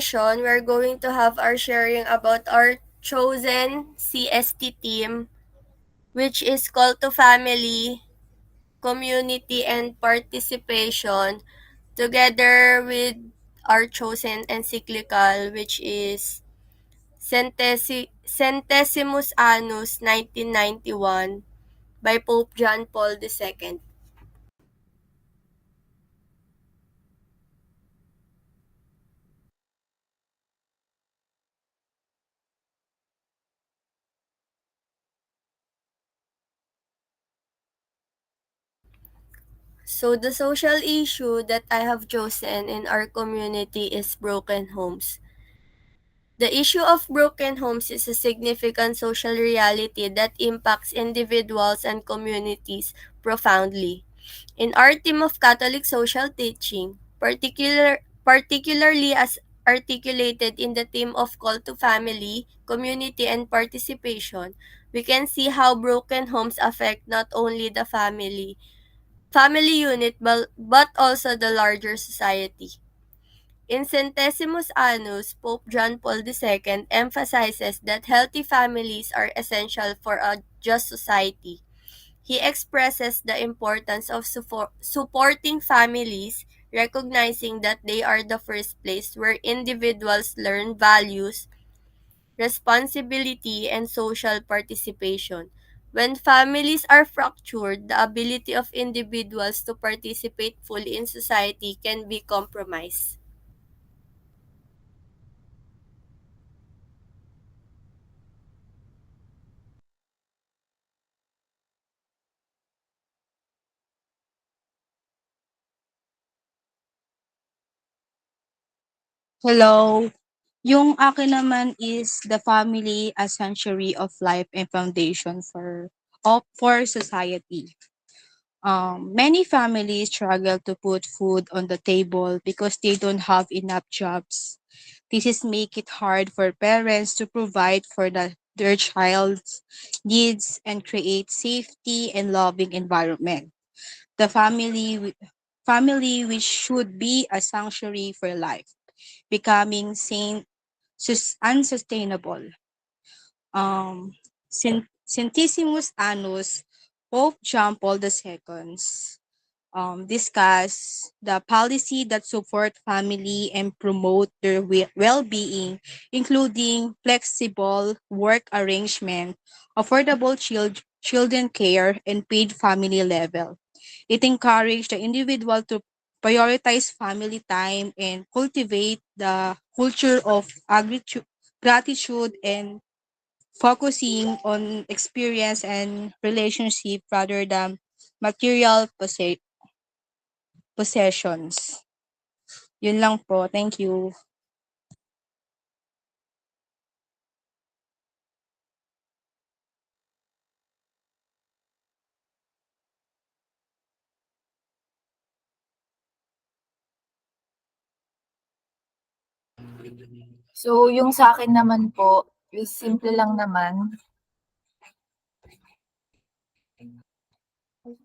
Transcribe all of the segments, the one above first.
session, we're going to have our sharing about our chosen CST team, which is Call to Family, Community, and Participation, together with our chosen encyclical, which is Centesimus Annus 1991 by Pope John Paul II. So the social issue that I have chosen in our community is broken homes. The issue of broken homes is a significant social reality that impacts individuals and communities profoundly. In our team of Catholic social teaching, particularly as articulated in the theme of call to family, community, and participation, we can see how broken homes affect not only the family unit, but also the larger society. In Centesimus Annus, Pope John Paul II emphasizes that healthy families are essential for a just society. He expresses the importance of supporting families, recognizing that they are the first place where individuals learn values, responsibility, and social participation. When families are fractured, the ability of individuals to participate fully in society can be compromised. Hello. Yung akin naman is the family as sanctuary of life and foundation for society. Many families struggle to put food on the table because they don't have enough jobs. This is make it hard for parents to provide for their child's needs and create safety and loving environment. The family which should be a sanctuary for life, becoming unsustainable. Centesimus Annus, Pope John Paul II discuss the policy that support family and promote their well-being, including flexible work arrangement, affordable children care, and paid family level. It encouraged the individual to prioritize family time and cultivate the culture of gratitude and focusing on experience and relationship rather than material possessions. Yun lang po. Thank you. So, yung sa akin naman po is simple lang naman.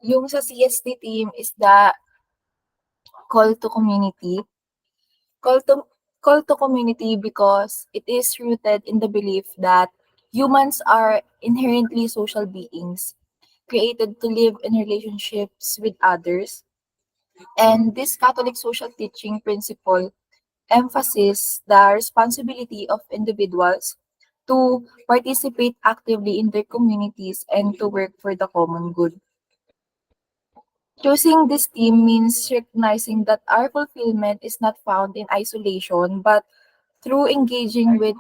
Yung sa CST team is the call to community. Call to call to community because it is rooted in the belief that humans are inherently social beings, created to live in relationships with others. And this Catholic social teaching principle emphasizes the responsibility of individuals to participate actively in their communities and to work for the common good. Choosing this team means recognizing that our fulfillment is not found in isolation, but through engaging with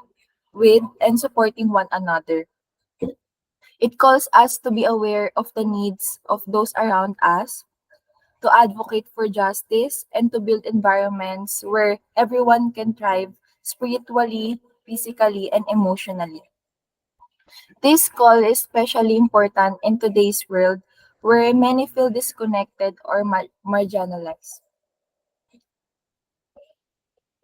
and supporting one another. It calls us to be aware of the needs of those around us, to advocate for justice, and to build environments where everyone can thrive spiritually, physically, and emotionally. This call is especially important in today's world where many feel disconnected or marginalized.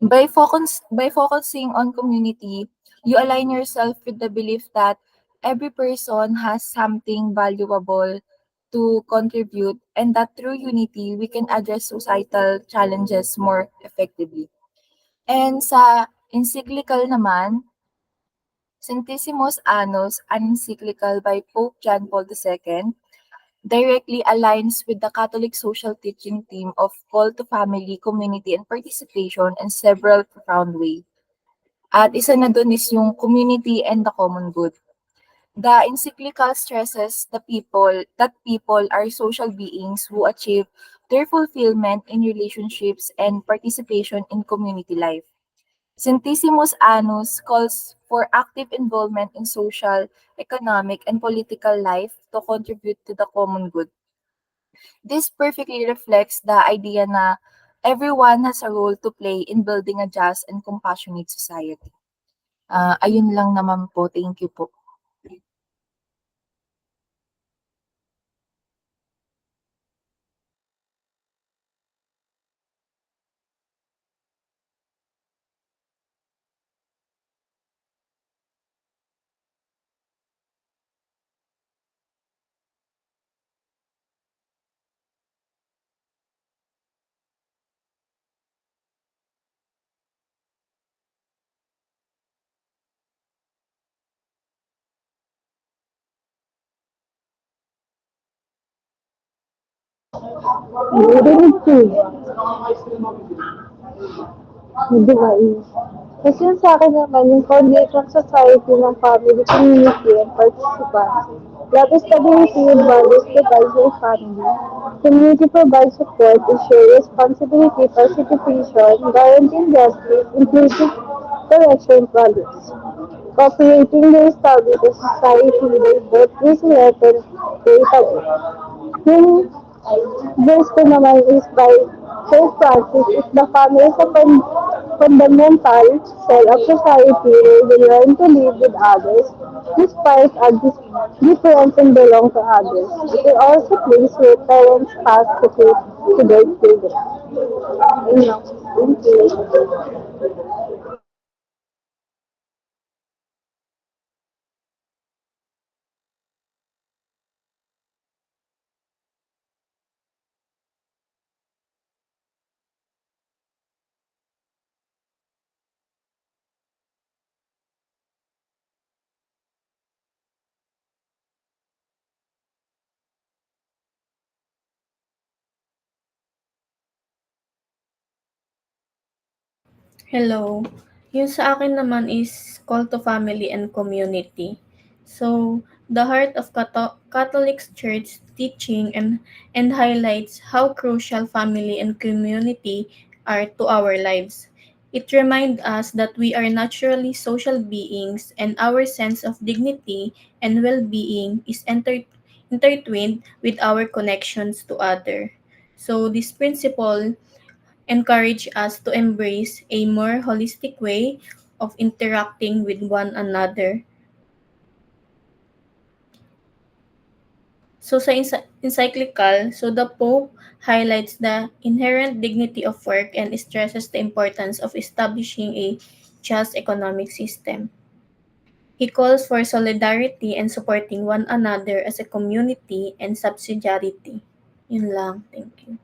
By focusing on community, you align yourself with the belief that every person has something valuable to contribute and that through unity we can address societal challenges more effectively. And sa Encyclical naman, Centesimus Annus, an encyclical by Pope John Paul II, directly aligns with the Catholic social teaching theme of call to family, community, and participation in several profound ways. At isa na dun is yung community and the common good. The encyclical stresses that people are social beings who achieve their fulfillment in relationships and participation in community life. Centesimus Annus calls for active involvement in social, economic, and political life to contribute to the common good. This perfectly reflects the idea na everyone has a role to play in building a just and compassionate society. Ayun lang naman po. Thank you po. Narinig ko eh, di ba eh. Kasi yung sa akin naman, yung foundation society ng family, community, and participants. That stability and values provides your family. Community provides support, ensure responsibility, participation, guaranteeing justice, inclusive correction values. Cooperating the established society with both resilient and creative. Yung verse ko naman is by St. Francis, if the family is a fundamental cell of society where we learn to live with others, despite our difference and belong to others. It is also a place where parents pass the faith to their children. Yun lang. Thank you. Hello. Yung sa akin naman is call to family and community. So, the heart of Catholic Church teaching and highlights how crucial family and community are to our lives. It reminds us that we are naturally social beings and our sense of dignity and well-being is intertwined with our connections to other. So, this principle encourage us to embrace a more holistic way of interacting with one another. So sa encyclical, so the Pope highlights the inherent dignity of work and stresses the importance of establishing a just economic system. He calls for solidarity and supporting one another as a community and subsidiarity. Yun lang. Thank you.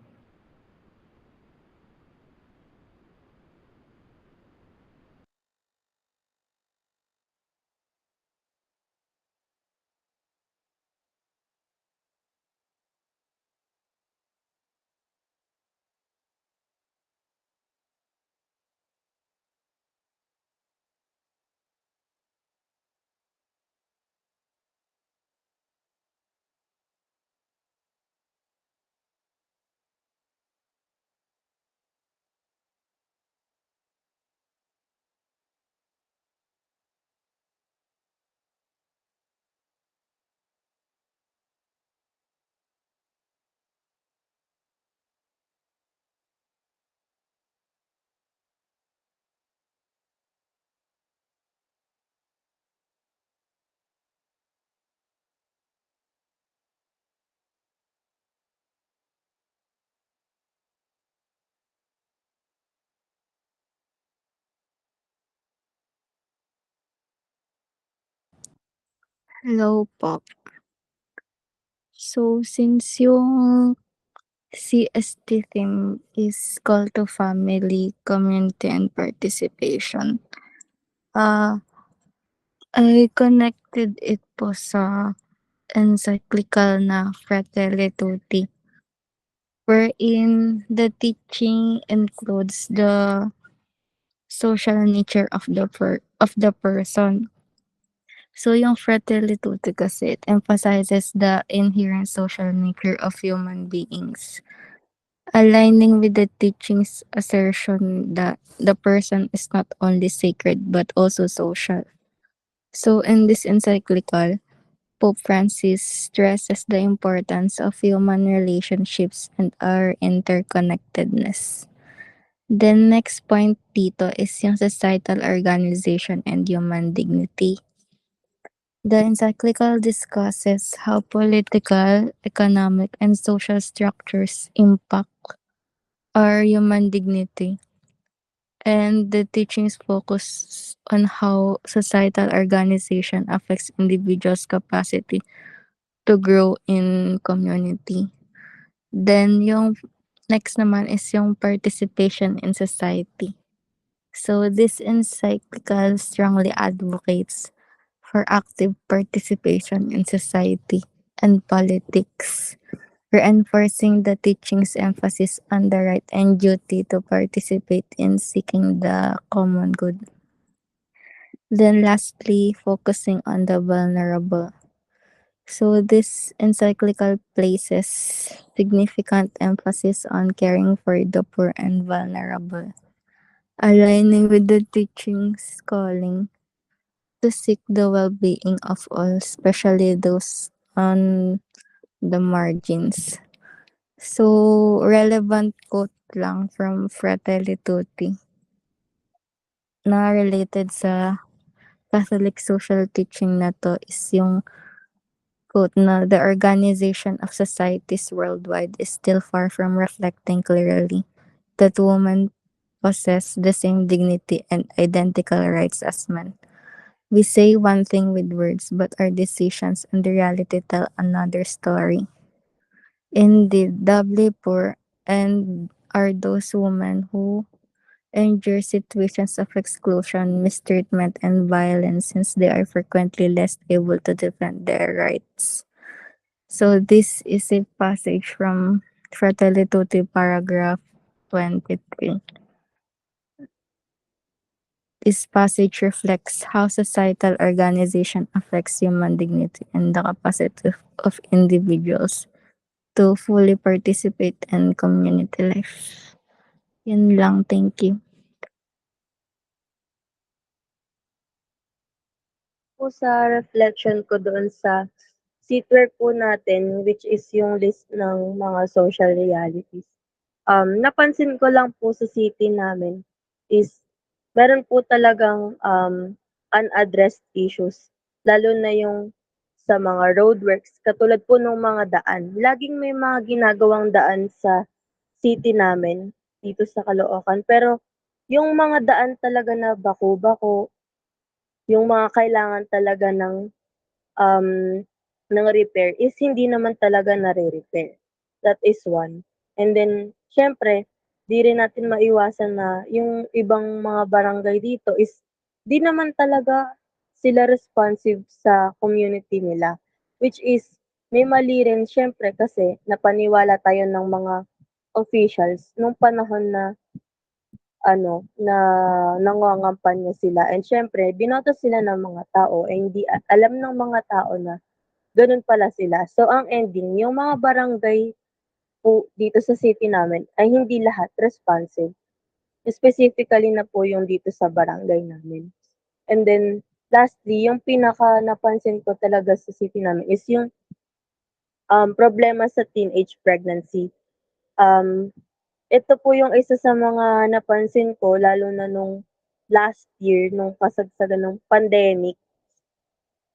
Hello po. So, since yung CST theme is call to family, community, and participation. Ah, I connected it po sa encyclical na Fratelli Tutti, wherein the teaching includes the social nature of the person. So yung Fratelli Tutti kasi it emphasizes the inherent social nature of human beings, aligning with the teaching's assertion that the person is not only sacred but also social. So in this encyclical, Pope Francis stresses the importance of human relationships and our interconnectedness. The next point dito is yung societal organization and human dignity. The encyclical discusses how political, economic, and social structures impact our human dignity, and the teachings focus on how societal organization affects individuals' capacity to grow in community. Then yung next naman is yung participation in society. So this encyclical strongly advocates for active participation in society and politics, reinforcing the teaching's emphasis on the right and duty to participate in seeking the common good. Then lastly, focusing on the vulnerable. So this encyclical places significant emphasis on caring for the poor and vulnerable, aligning with the teaching's calling to seek the well-being of all, especially those on the margins. So, relevant quote lang from Fratelli Tutti na related sa Catholic social teaching na to is yung quote na the organization of societies worldwide is still far from reflecting clearly that women possess the same dignity and identical rights as men. We say one thing with words, but our decisions and the reality tell another story. Indeed, doubly poor and are those women who endure situations of exclusion, mistreatment, and violence since they are frequently less able to defend their rights. So this is a passage from Fratelli Tutti paragraph 23. This passage reflects how societal organization affects human dignity and the capacity of individuals to fully participate in community life. Yun lang, thank you. Po sa reflection ko doon sa seatwork po natin, which is yung list ng mga social realities. Napansin ko lang po sa city namin is meron po talagang unaddressed issues, lalo na yung sa mga roadworks, katulad po ng mga daan. Laging may mga ginagawang daan sa city namin dito sa Caloocan, pero yung mga daan talaga na bako-bako, yung mga kailangan talaga um, ng repair is hindi naman talaga nare-repair. That is one. And then, syempre, di rin natin maiwasan na yung ibang mga barangay dito is di naman talaga sila responsive sa community nila. Which is, may mali rin syempre kasi napaniwala tayo ng mga officials nung panahon na na nangangampanya sila, and siyempre binoto sila ng mga tao, eh, hindi alam ng mga tao na gano'n pala sila. So, ang ending yung mga barangay po dito sa city namin ay hindi lahat responsive. Specifically na po yung dito sa barangay namin. And then lastly, yung pinaka napansin ko talaga sa city namin is yung, problema sa teenage pregnancy. Um Ito po yung isa sa mga napansin ko lalo na nung last year nung kasagsagan ng pandemic.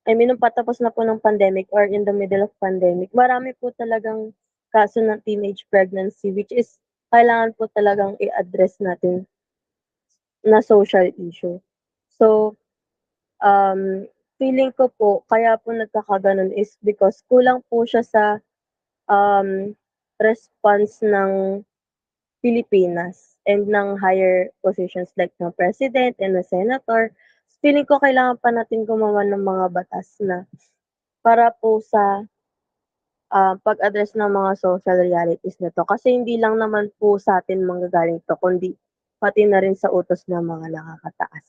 I mean nung patapos na po ng pandemic or in the middle of pandemic, marami po talagang kaso ng teenage pregnancy, which is kailangan po talagang i-address natin na social issue. So, feeling ko po kaya po nagkakagano'n is because kulang po siya sa, um response ng Pilipinas and ng higher positions like ng president and the senator. Feeling ko kailangan pa natin gumawa ng mga batas na para po sa pag-address ng mga social realities na 'to. Kasi hindi lang naman po sa'tin manggagaling 'to kundi pati na rin sa utos ng mga nakakataas.